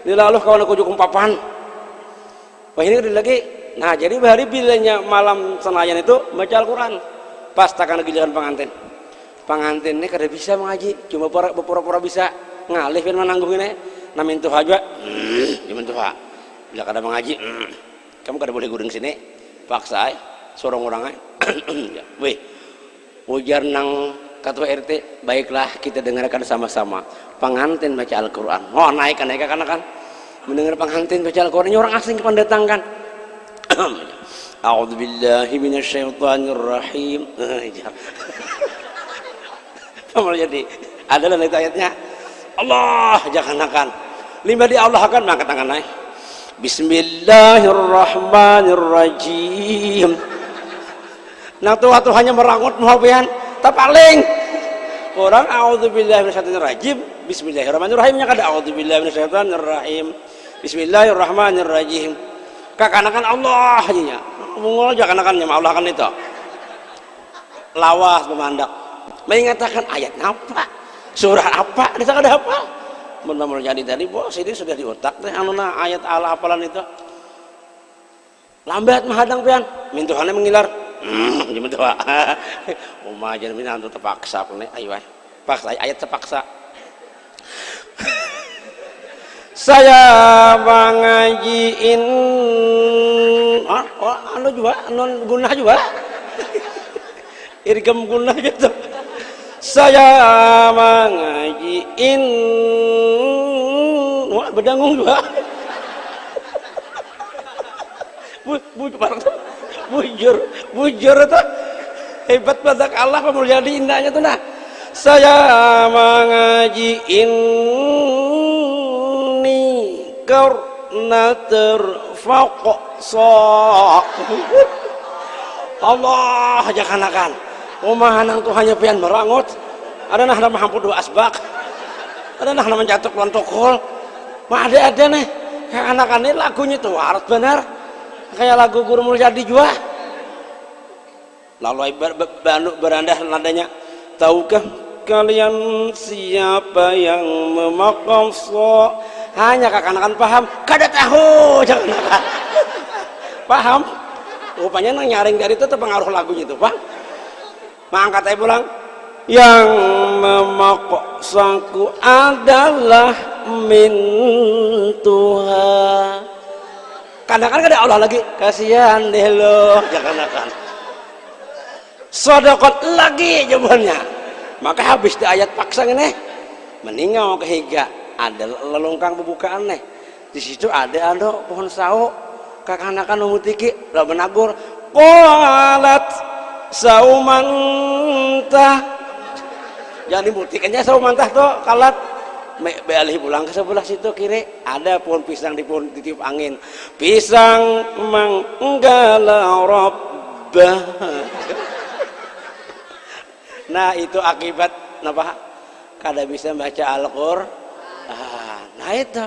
dilaluh kawan aku jukum papan. Wah ini lagi. Nah jadi bahari bilanya malam senayan itu baca Al-Quran. Pas takkan giliran pengantin ini kada bisa mengaji, cuma pura-pura bisa ngalih firman nanggung ini namin tuh aja cuman tuh bila kada mengaji kamu kada boleh gurung sini paksa sorong orang ya weh ujar nang ketua RT baiklah kita dengarkan sama-sama pengantin baca Al-Quran. Oh naik kan mendengar pengantin baca Al-Quran ini orang asing pendatang kan. A'udzu billahi minasyaitonir rahim. Kamu jadi ada dalam itu ayatnya Allah jangan akan lima di Allah akan mengangkat tangan naik Bismillahirrahmanirrahim. Nah tuh hanya merangut muhabian tak paling orang a'udzu billahi minasyaitonir rajim Bismillahirrahmanirrahim nya kada a'udzu billahi minasyaitonir rahim Bismillahirrahmanirrahim kakanakan Allah nya mungol aja kanakannya Allah kan itu lawas memandak mengatakan ayat apa surah apa kita ada apa benar-benar jadi tadi bos ini sudah di otak teh anuna ayat Allah apalan itu lambat menghadang pian mintuhannya mengilar jemput doa umah jangan minta untuk terpaksa nih ayo paksa ayat terpaksa saya mengajiin anu juga non gunah juga irgam gunah gitu. Saya mengajiin wah bedangung juga bujur itu hebat pada Allah pemuliaan indahnya tuh nah. Saya mengajiin karena terfaqsa Allah jakanakan umahanang tuh hanya pian merangut ada nah nama hampir dua asbak ada nah nama jatuh lontokol mah ada nih kayak anak-anak ini lagunya tuh harus benar kayak lagu Guru Mulyadi juga lalu berandah nadanya. Tahukah kalian siapa yang memaksa? Hanya kakak-kanakan paham, kada tahu jangan paham. Rupanya nang nyaring dari itu terpengaruh lagunya itu, Pak. Mangkat aja pulang. Yang memaksaku adalah min Tuhan. Kadang-kadang ada Allah lagi, kasihan deh lo, jangan-jangan. Sodokot lagi jawabannya. Maka habis di ayat paksa ini, meninggal ke higa. Ada lelongkang pembukaan nih di situ ada pohon sawo kakanakan umutiki lah benagur qalat saumantah jadi buktikannya saumantah tuh kalat bealih pulang ke sebelah situ kiri ada pohon pisang di pohon titip angin pisang manggala rabbah. Nah itu akibat kenapa kada bisa baca Al-Qur'an. Nah itu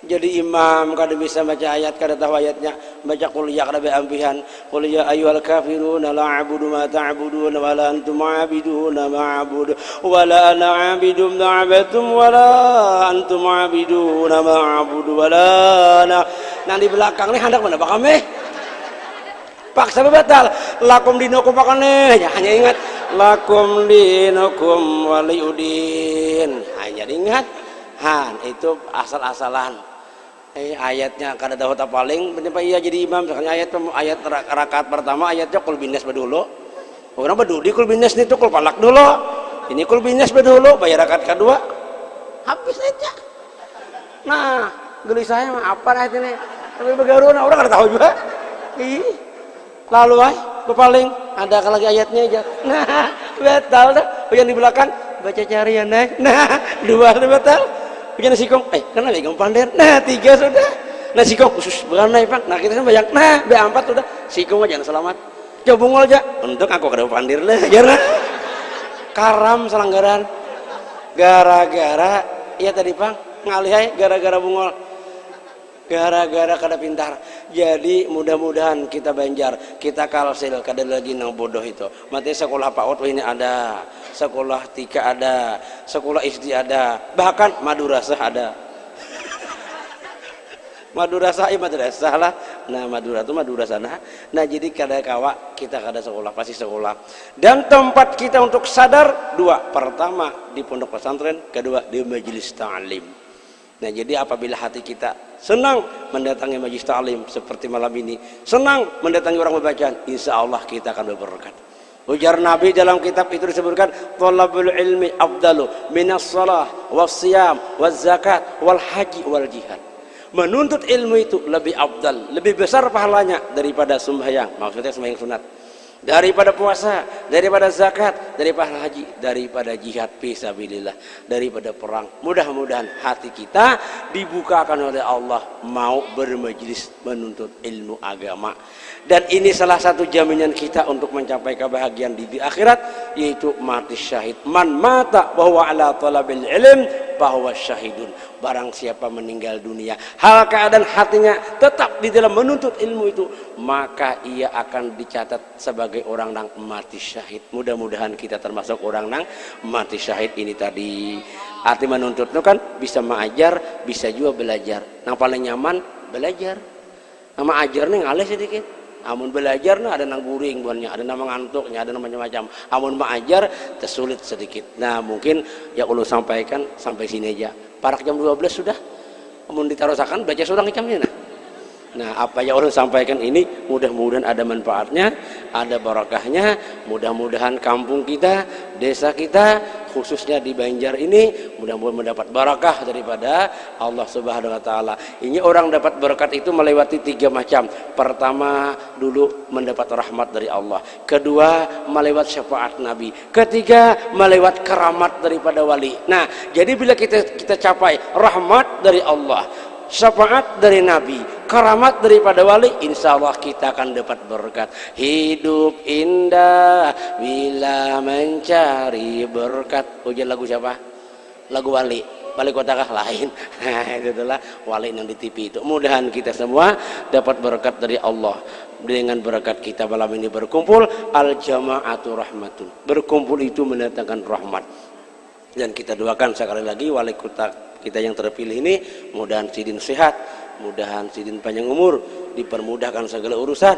jadi imam kada bisa baca ayat kada tahu ayatnya baca qul ya kada beambihan qul ya ayyuhal kafirun la a'budu ma ta'budun wa la antum 'abiduna ma a'budu wa la ana 'abidun ma 'abadtum wa la antum 'abiduna ma a'budu wa la ana. Nah di belakang nih hendak mana kami paksa batal lakum dinukum makane hanya ingat lakum dinukum waliyudin hanya ingat. Han itu asal-asalan ayatnya kada tahu tak paling kenapa iya jadi imam misalnya ayat rakaat pertama ayatnya kul binas dulu orang badudi kul binas itu kul palak dulu ini kul binas dulu bayar rakaat kedua habis aja. Nah gelis saya mah apa ayat ini tapi begaru orang kada tahu juga lalu paling ada lagi ayatnya aja nah betul dah yang di belakang baca carian nah dua betul punya sikong karena pegang pandir nah tiga sudah nah sikong khusus bukan naik pak nah kita kan banyak nah B4 sudah sikong aja selamat coba bungol aja untuk aku kada pandir lah jangan karam selanggaran gara-gara iya tadi pang ngalih gara-gara bungol gara-gara kada pintar. Jadi mudah-mudahan kita banjar kita kalsil kada lagi nang bodoh itu mati sekolah PAUD ini ada sekolah tika ada sekolah SD ada bahkan madrasah ada madrasah madrasah lah nah Madura itu madrasah nah jadi kada kawa kita kada sekolah pasti sekolah dan tempat kita untuk sadar dua pertama di pondok pesantren kedua di majelis ta'lim. Nah jadi apabila hati kita senang mendatangi majelis ta'lim seperti malam ini senang mendatangi orang berbacaan insya Allah kita akan berberkat. Ujar Nabi dalam kitab itu disebutkan thalabul ilmi afdalu minas salah was siyam was zakat wal haji wal jihad. Menuntut ilmu itu lebih afdal lebih besar pahalanya daripada sembahyang maksudnya sembahyang sunat daripada puasa, daripada zakat, daripada haji, daripada jihad fisabilillah, daripada perang. Mudah-mudahan hati kita dibukakan oleh Allah mau bermajlis menuntut ilmu agama. Dan ini salah satu jaminan kita untuk mencapai kebahagiaan di akhirat yaitu mati syahid. Man mata bahwa ala talabil ilm bahwa syahidun. Barang siapa meninggal dunia hal keadaan hatinya tetap di dalam menuntut ilmu itu maka ia akan dicatat sebagai orang nang mati syahid. Mudah-mudahan kita termasuk orang nang mati syahid ini tadi. Arti menuntut itu kan bisa mengajar bisa juga belajar. Yang paling nyaman belajar nama ajar nih ngalih sedikit amun belajar nah ada nang guring buannya ada nama ngantuknya ada namanya macam amun mengajar tersulit sedikit. Nah mungkin ya ulun sampaikan sampai sini aja parak jam 12 sudah Mun ditarosakan baca surang icamnya nah apa yang orang sampaikan ini mudah-mudahan ada manfaatnya, ada barakahnya. Mudah-mudahan kampung kita, desa kita, khususnya di Banjar ini mudah-mudahan mendapat barakah daripada Allah Subhanahu wa taala. Ini orang dapat berkat itu melewati 3 macam. Pertama dulu mendapat rahmat dari Allah, kedua melewat syafaat Nabi, ketiga melewat keramat daripada wali. Nah, jadi bila kita capai rahmat dari Allah, syafaat dari Nabi, keramat daripada wali, insya Allah kita akan dapat berkat. Hidup indah bila mencari berkat. Ujian lagu siapa? Lagu wali kota kah lain? Itu adalah wali yang di TV itu. Mudahan kita semua dapat berkat dari Allah. Dengan berkat kita malam ini berkumpul, al jamaatu rahmatun, berkumpul itu mendatangkan rahmat. Dan kita doakan sekali lagi wali kota kita yang terpilih ini, mudahan sidin sehat, mudahan sidin panjang umur, dipermudahkan segala urusan,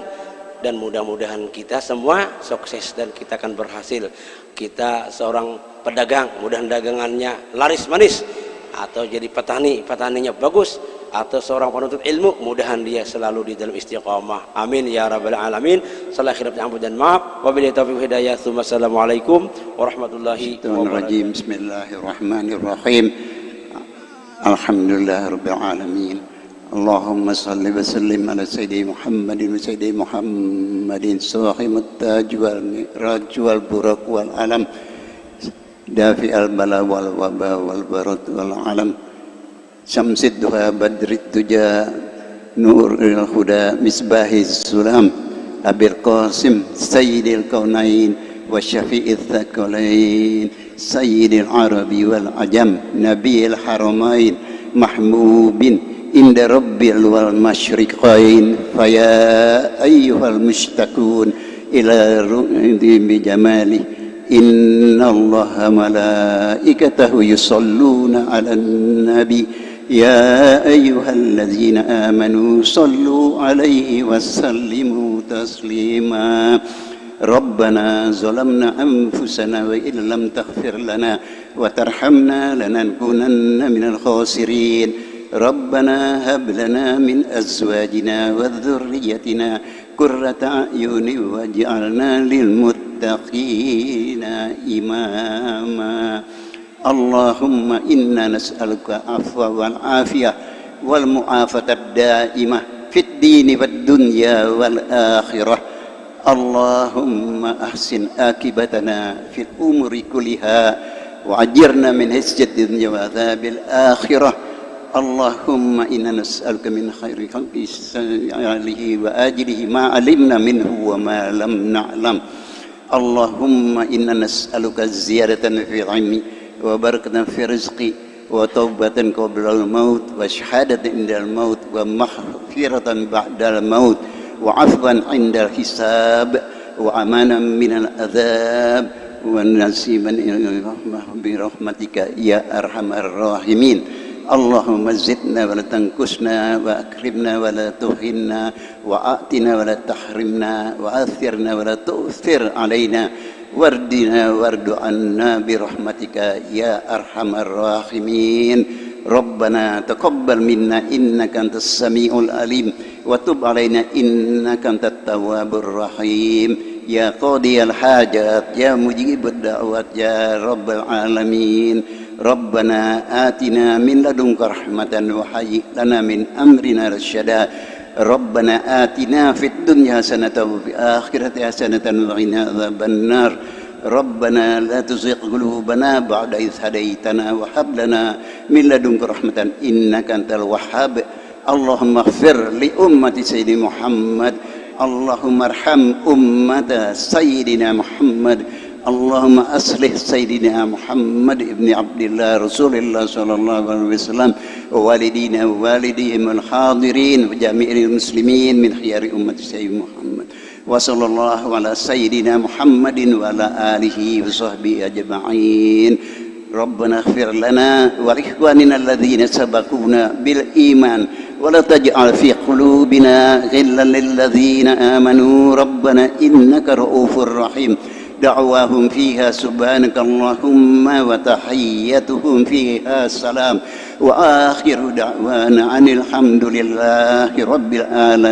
dan mudah-mudahan kita semua sukses dan kita akan berhasil. Kita seorang pedagang, mudahan dagangannya laris manis, atau jadi petaninya bagus, atau seorang penuntut ilmu, mudahan dia selalu di dalam istiqamah. Amin ya rabbal alamin. Salah khilaf dan maaf. Wabillahi taufiq hidayah. Assalamualaikum warahmatullahi wabarakatuh. Bismillahirrahmanirrahim. Alhamdulillah Rabbil Alamin. Allahumma salli wa sallim ala Sayyidi Muhammadin wa Sayyidi Muhammadin sahibut taj wal mi'raj wal buraq wal alam dafi al bala wal waba wal barad wal alam syamsid duha badrit tuja nuril huda misbahiz sulam abil qasim sayyidil kaunain wa syafi'ith thaqalain sayyidil arabi wal ajam nabiyil haramain mahmubin inda rabbil wal masyriqain faya ayyuhal mushtaqun ila ru'di bi jamali innallaha malaikatahu yusalluna 'alan nabi ya ayyuhalladzina amanu sallu 'alaihi wasallimu taslima. Rabbana zalamna anfusana wa illam taghfir lana wa tarhamna lanakunanna minal khasirin. Rabbana hab lana min azwajina wa dhurriyyatina qurrata a'yunin waj'alna lil muttaqina imama. Allahumma inna nas'aluka afwa wal afiyah wal mu'afatad daimah fid dini wad dunya wal akhirah. Allahumma ahsin akibatana fil umuri kulliha wa ajirna min hizjati dunya wa adzabil akhirah. Allahumma inna nas'aluka min khairi khalqi alihi wa ajlihi ma alimna minhu wa ma lam na'lam. Allahumma inna nas'aluka ziyadatan fi ilmi wa barakatan fi rizqi wa taubatan qabla al-maut wa syahadatan indal maut wa maghfiratan ba'dal maut wa afwan indal hisab wa amanan minal adzab wa nasiban bi rahmatika ya arhamar rahimin. Allahumma zidna wa la tanqusna wa akrimna wa la tuhinna wa atina wa la tahrimna wa athirna wa la tu'thir alaina wardina wardu anna bi rahmatika ya arhamar rahimin. Rabbana taqabbal minna innaka antas samiul alim wa tub alaina innaka antat tawwabur rahim. Ya qadiyal hajat ya mujibud da'wat ya rabbal alamin. Rabbana atina min ladunka rahmatan wa hayyi lana min amrina rasyada. Rabbana atina fid dunya hasanatan wa fil akhirati hasanatan wa qina adzabannar. Rabbana la tuzigh qulubana ba'da idh hadaitana wa hab lana min ladunka rahmatan innaka antal wahhab. Allahumma ighfir li ummati sayyidi Muhammad. Allahumma arham ummata sayyidina Muhammad. Allahumma aslih sayyidina Muhammad ibni Abdillah Rasulullah sallallahu alaihi wasallam wa walidina wa walidihim al-hadirin wa jami'il muslimin min khiyari ummati sayyidi Muhammad. Wa sallallahu ala sayyidina Muhammadin wa ala alihi wa sahbihi ajma'in. Rabbana ighfir lana wa li ikhwanina alladhina sabaquna bil iman wa la taj'al fi qulubina ghillan lil ladzina amanu rabbana innaka ra'ufur rahim. دعواهم فيها سبحانك اللهم وتحيتهم فيها سلام وآخر دعوانا أن الحمد لله رب العالمين.